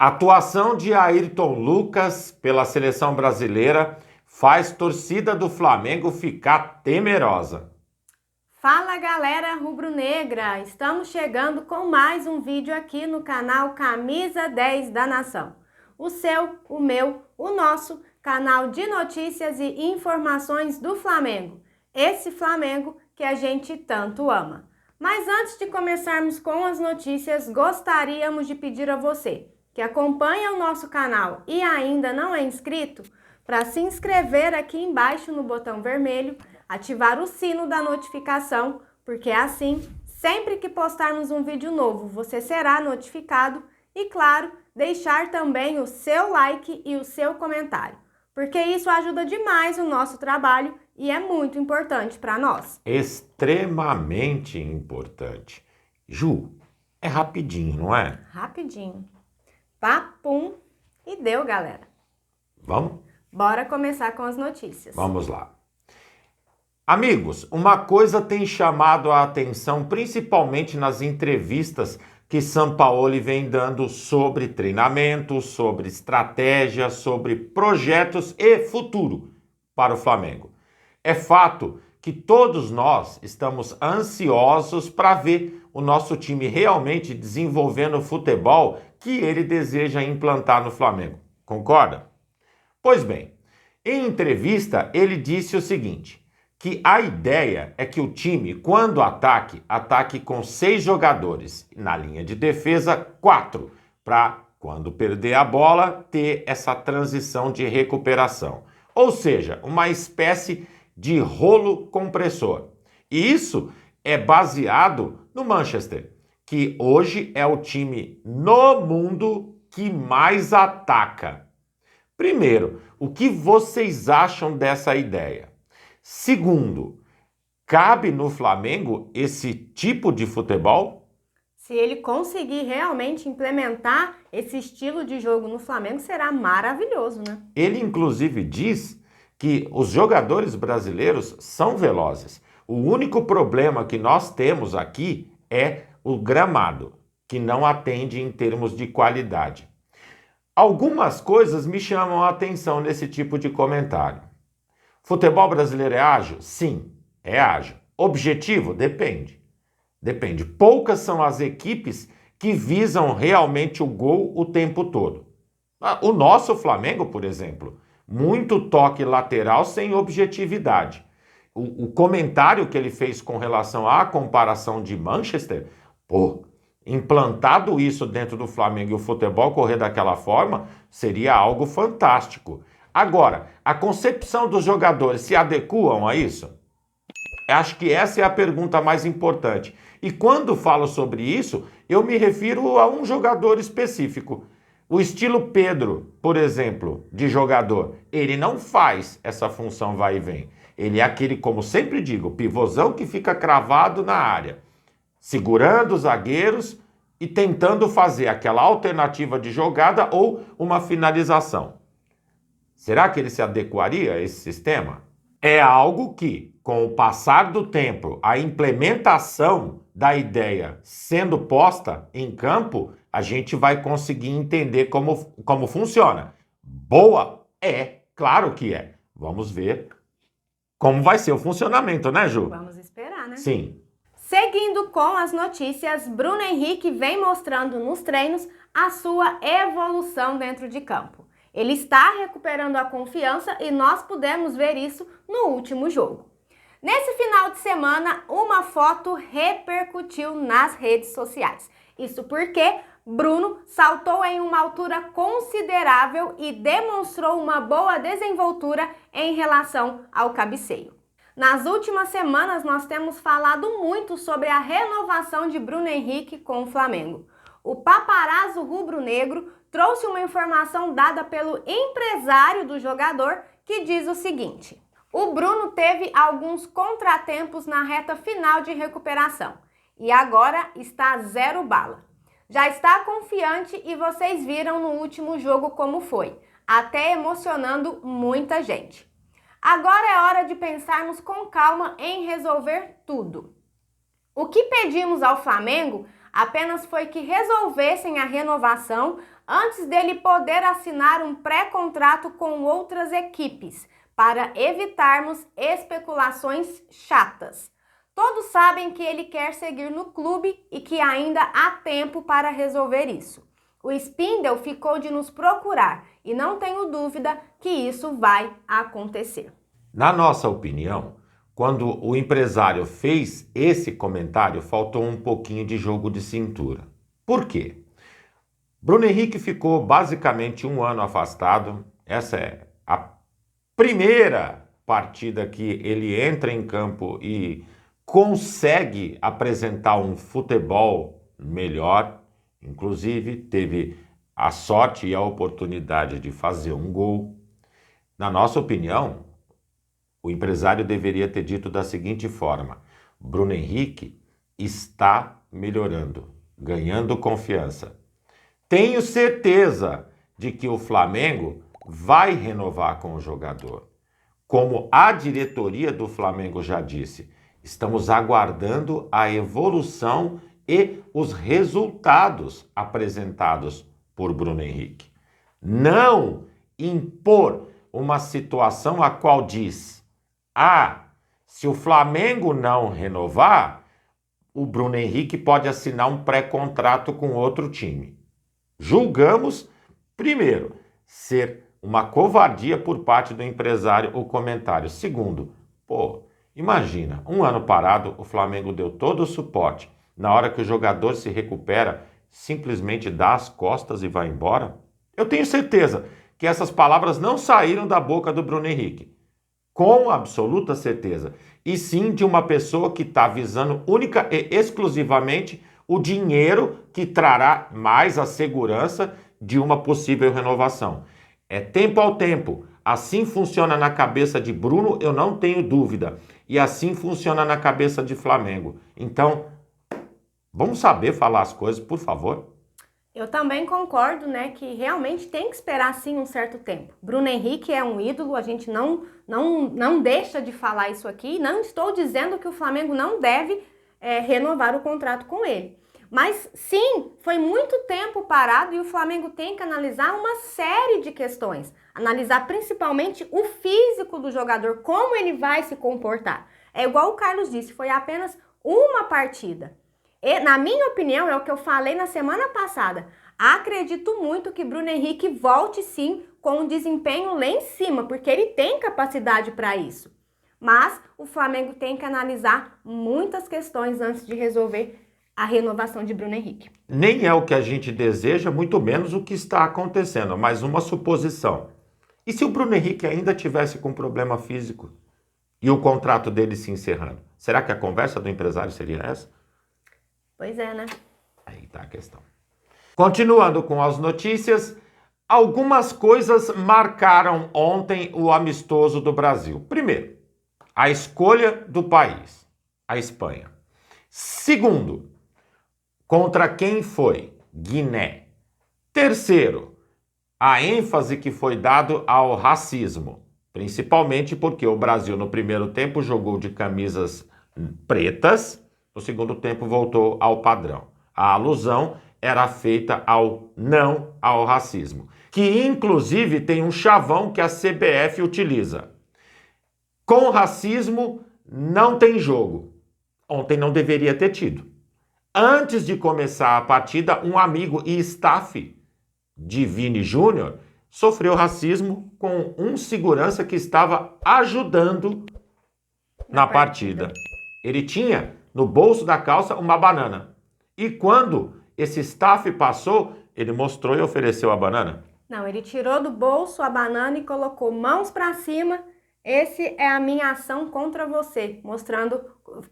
Atuação de Ayrton Lucas pela seleção brasileira faz torcida do Flamengo ficar temerosa. Fala galera rubro-negra, estamos chegando com mais um vídeo aqui no canal Camisa 10 da Nação. O seu, o meu, o nosso canal de notícias e informações do Flamengo. Esse Flamengo que a gente tanto ama. Mas antes de começarmos com as notícias, gostaríamos de pedir a você que acompanha o nosso canal e ainda não é inscrito, para se inscrever aqui embaixo no botão vermelho, ativar o sino da notificação, porque assim, sempre que postarmos um vídeo novo, você será notificado e, claro, deixar também o seu like e o seu comentário, porque isso ajuda demais o nosso trabalho e é muito importante para nós. Extremamente importante. Ju, é rapidinho, não é? Rapidinho. Papum e deu, galera. Vamos? Bora começar com as notícias. Vamos lá. Amigos, uma coisa tem chamado a atenção, principalmente nas entrevistas que Sampaoli vem dando sobre treinamento, sobre estratégia, sobre projetos e futuro para o Flamengo. É fato que todos nós estamos ansiosos para ver o nosso time realmente desenvolvendo o futebol que ele deseja implantar no Flamengo. Concorda? Pois bem, em entrevista ele disse o seguinte, que a ideia é que o time, quando ataque com 6 jogadores, na linha de defesa 4, para quando perder a bola ter essa transição de recuperação. Ou seja, uma espécie de rolo compressor. E isso é baseado no Manchester, que hoje é o time no mundo que mais ataca. Primeiro, o que vocês acham dessa ideia? Segundo, cabe no Flamengo esse tipo de futebol? Se ele conseguir realmente implementar esse estilo de jogo no Flamengo, será maravilhoso, né? Ele inclusive diz que os jogadores brasileiros são velozes. O único problema que nós temos aqui é o gramado, que não atende em termos de qualidade. Algumas coisas me chamam a atenção nesse tipo de comentário. Futebol brasileiro é ágil? Sim, é ágil. Objetivo? Depende. Depende. Poucas são as equipes que visam realmente o gol o tempo todo. O nosso Flamengo, por exemplo, muito toque lateral sem objetividade. O comentário que ele fez com relação à comparação de Manchester, implantado isso dentro do Flamengo e o futebol correr daquela forma, seria algo fantástico. Agora, a concepção dos jogadores se adequam a isso? Acho que essa é a pergunta mais importante. E quando falo sobre isso, eu me refiro a um jogador específico. O estilo Pedro, por exemplo, de jogador, ele não faz essa função vai e vem. Ele é aquele, como sempre digo, pivôzão que fica cravado na área, segurando os zagueiros e tentando fazer aquela alternativa de jogada ou uma finalização. Será que ele se adequaria a esse sistema? É algo que, com o passar do tempo, a implementação da ideia sendo posta em campo, a gente vai conseguir entender como funciona. Boa? É, claro que é. Vamos ver como vai ser o funcionamento, né, Ju? Vamos esperar, né? Sim. Seguindo com as notícias, Bruno Henrique vem mostrando nos treinos a sua evolução dentro de campo. Ele está recuperando a confiança e nós pudemos ver isso no último jogo. Nesse final de semana, uma foto repercutiu nas redes sociais. Isso porque Bruno saltou em uma altura considerável e demonstrou uma boa desenvoltura em relação ao cabeceio. Nas últimas semanas, nós temos falado muito sobre a renovação de Bruno Henrique com o Flamengo. O paparazzo rubro-negro trouxe uma informação dada pelo empresário do jogador que diz o seguinte: o Bruno teve alguns contratempos na reta final de recuperação e agora está 0 bala. Já está confiante e vocês viram no último jogo como foi, até emocionando muita gente. Agora é hora de pensarmos com calma em resolver tudo. O que pedimos ao Flamengo apenas foi que resolvessem a renovação antes dele poder assinar um pré-contrato com outras equipes, para evitarmos especulações chatas. Todos sabem que ele quer seguir no clube e que ainda há tempo para resolver isso. O Spindle ficou de nos procurar e não tenho dúvida que isso vai acontecer. Na nossa opinião, quando o empresário fez esse comentário, faltou um pouquinho de jogo de cintura. Por quê? Bruno Henrique ficou basicamente 1 ano afastado. Essa é a primeira partida que ele entra em campo e consegue apresentar um futebol melhor. Inclusive, teve a sorte e a oportunidade de fazer um gol. Na nossa opinião, o empresário deveria ter dito da seguinte forma: Bruno Henrique está melhorando, ganhando confiança. Tenho certeza de que o Flamengo vai renovar com o jogador. Como a diretoria do Flamengo já disse, estamos aguardando a evolução e os resultados apresentados por Bruno Henrique. Não impor uma situação a qual diz: se o Flamengo não renovar, o Bruno Henrique pode assinar um pré-contrato com outro time. Julgamos, primeiro, ser uma covardia por parte do empresário o comentário. Segundo, imagina, 1 ano parado, o Flamengo deu todo o suporte. Na hora que o jogador se recupera, simplesmente dá as costas e vai embora? Eu tenho certeza que essas palavras não saíram da boca do Bruno Henrique. Com absoluta certeza. E sim de uma pessoa que está visando única e exclusivamente o dinheiro que trará mais a segurança de uma possível renovação. É tempo ao tempo. Assim funciona na cabeça de Bruno, eu não tenho dúvida. E assim funciona na cabeça de Flamengo. Então, vamos saber falar as coisas, por favor. Eu também concordo, que realmente tem que esperar sim um certo tempo. Bruno Henrique é um ídolo, a gente não deixa de falar isso aqui. Não estou dizendo que o Flamengo não deve renovar o contrato com ele. Mas sim, foi muito tempo parado e o Flamengo tem que analisar uma série de questões. Analisar principalmente o físico do jogador, como ele vai se comportar. É igual o Carlos disse, foi apenas uma partida. E, na minha opinião, é o que eu falei na semana passada. Acredito muito que Bruno Henrique volte sim com um desempenho lá em cima, porque ele tem capacidade para isso. Mas o Flamengo tem que analisar muitas questões antes de resolver a renovação de Bruno Henrique. Nem é o que a gente deseja, muito menos o que está acontecendo, mas uma suposição. E se o Bruno Henrique ainda tivesse com problema físico e o contrato dele se encerrando? Será que a conversa do empresário seria essa? Pois é, né? Aí tá a questão. Continuando com as notícias, algumas coisas marcaram ontem o amistoso do Brasil. Primeiro, a escolha do país, a Espanha. Segundo, contra quem foi? Guiné. Terceiro, a ênfase que foi dado ao racismo, principalmente porque o Brasil no primeiro tempo jogou de camisas pretas, no segundo tempo voltou ao padrão. A alusão era feita ao racismo, que inclusive tem um chavão que a CBF utiliza. Com racismo não tem jogo. Ontem não deveria ter tido. Antes de começar a partida, um amigo e staff de Vini Júnior sofreu racismo com um segurança que estava ajudando na partida. Ele tinha no bolso da calça uma banana. E quando esse staff passou, ele mostrou e ofereceu a banana? Não, ele tirou do bolso a banana e colocou mãos para cima. Esse é a minha ação contra você,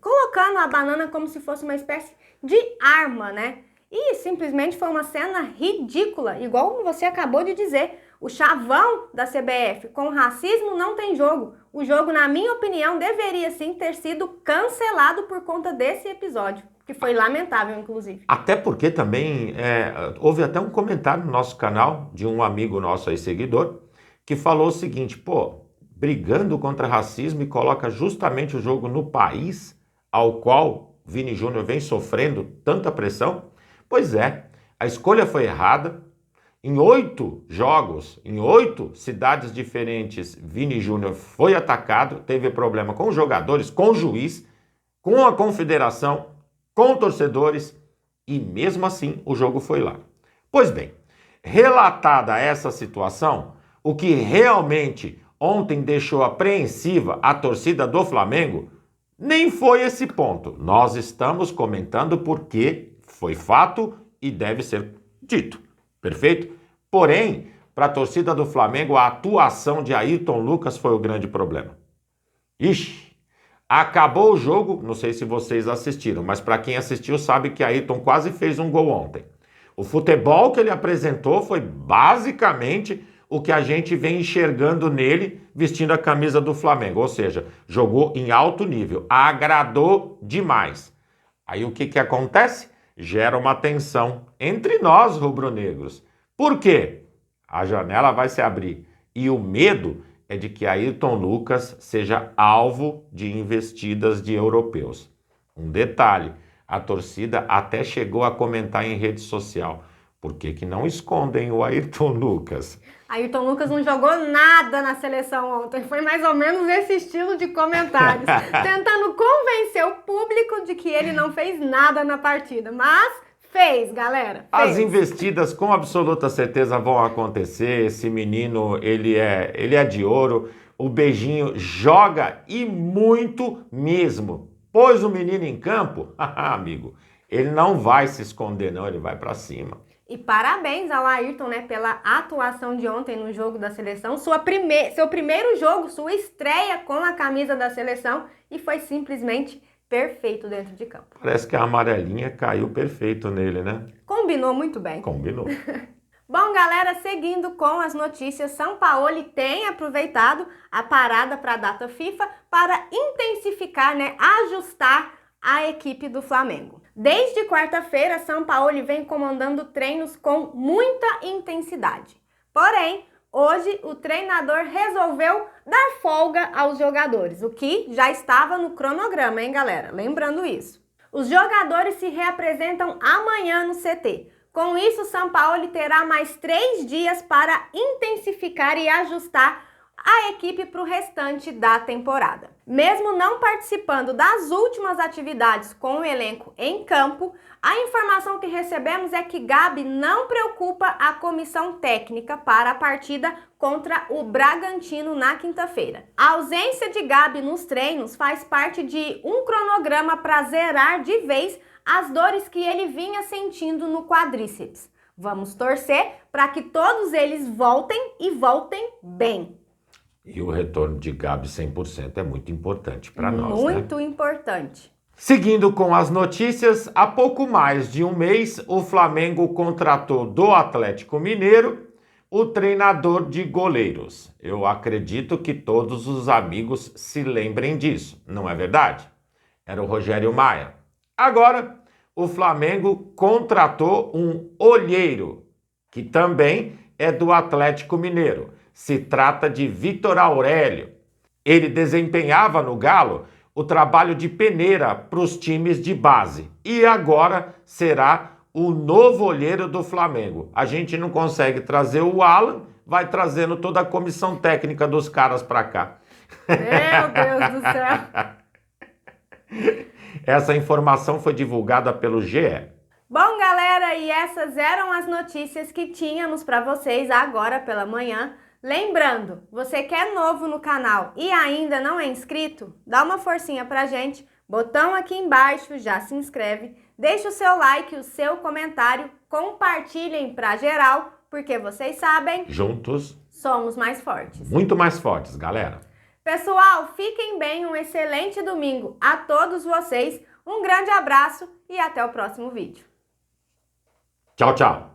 colocando a banana como se fosse uma espécie de arma, né? E simplesmente foi uma cena ridícula, igual você acabou de dizer. O chavão da CBF com racismo não tem jogo. O jogo, na minha opinião, deveria sim ter sido cancelado por conta desse episódio, que foi lamentável, inclusive. Até porque também houve até um comentário no nosso canal de um amigo nosso aí, seguidor, que falou o seguinte: brigando contra racismo e coloca justamente o jogo no país ao qual Vini Júnior vem sofrendo tanta pressão? Pois é, a escolha foi errada Em 8 jogos, em 8 cidades diferentes, Vini Júnior foi atacado, teve problema com jogadores, com juiz, com a confederação, com torcedores, e mesmo assim o jogo foi lá. Pois bem, relatada essa situação, o que realmente ontem deixou apreensiva a torcida do Flamengo nem foi esse ponto. Nós estamos comentando porque foi fato e deve ser dito. Perfeito? Porém, para a torcida do Flamengo, a atuação de Ayrton Lucas foi o grande problema. Ixi, acabou o jogo, não sei se vocês assistiram, mas para quem assistiu sabe que Ayrton quase fez um gol ontem. O futebol que ele apresentou foi basicamente o que a gente vem enxergando nele vestindo a camisa do Flamengo, ou seja, jogou em alto nível, agradou demais. Aí o que acontece? Gera uma tensão entre nós rubro-negros. Por quê? A janela vai se abrir e o medo é de que Ayrton Lucas seja alvo de investidas de europeus. Um detalhe, a torcida até chegou a comentar em rede social. Por que não escondem o Ayrton Lucas? Ayrton Lucas não jogou nada na seleção ontem. Foi mais ou menos esse estilo de comentários. Tentando convencer o público de que ele não fez nada na partida. Mas fez, galera. Fez. As investidas com absoluta certeza vão acontecer. Esse menino, ele é de ouro. O Beijinho joga e muito mesmo. Pôs o menino em campo, amigo, ele não vai se esconder não, ele vai pra cima. E parabéns ao Ayrton, né, pela atuação de ontem no jogo da seleção, seu primeiro jogo, sua estreia com a camisa da seleção, e foi simplesmente perfeito dentro de campo. Parece que a amarelinha caiu perfeito nele, né? Combinou muito bem. Combinou. Bom, galera, seguindo com as notícias, Sampaoli tem aproveitado a parada para a data FIFA para intensificar, né, ajustar a equipe do Flamengo. Desde quarta-feira, Sampaoli vem comandando treinos com muita intensidade. Porém, hoje o treinador resolveu dar folga aos jogadores, o que já estava no cronograma, hein, galera? Lembrando isso. Os jogadores se reapresentam amanhã no CT. Com isso, Sampaoli terá mais 3 dias para intensificar e ajustar a equipe para o restante da temporada. Mesmo não participando das últimas atividades com o elenco em campo, a informação que recebemos é que Gabi não preocupa a comissão técnica para a partida contra o Bragantino na quinta-feira. A ausência de Gabi nos treinos faz parte de um cronograma para zerar de vez as dores que ele vinha sentindo no quadríceps. Vamos torcer para que todos eles voltem e voltem bem. E o retorno de Gabi 100% é muito importante para nós, né? Muito importante. Seguindo com as notícias, há pouco mais de um mês, o Flamengo contratou do Atlético Mineiro o treinador de goleiros. Eu acredito que todos os amigos se lembrem disso, não é verdade? Era o Rogério Maia. Agora, o Flamengo contratou um olheiro, que também é do Atlético Mineiro. Se trata de Vitor Aurélio. Ele desempenhava no Galo o trabalho de peneira para os times de base. E agora será o novo olheiro do Flamengo. A gente não consegue trazer o Alan, vai trazendo toda a comissão técnica dos caras para cá. Meu Deus do céu. Essa informação foi divulgada pelo GE. Bom, galera, e essas eram as notícias que tínhamos para vocês agora pela manhã. Lembrando, você que é novo no canal e ainda não é inscrito, dá uma forcinha pra gente, botão aqui embaixo, já se inscreve, deixa o seu like, o seu comentário, compartilhem pra geral, porque vocês sabem, juntos somos mais fortes. Muito mais fortes, galera. Pessoal, fiquem bem, um excelente domingo a todos vocês, um grande abraço e até o próximo vídeo. Tchau, tchau.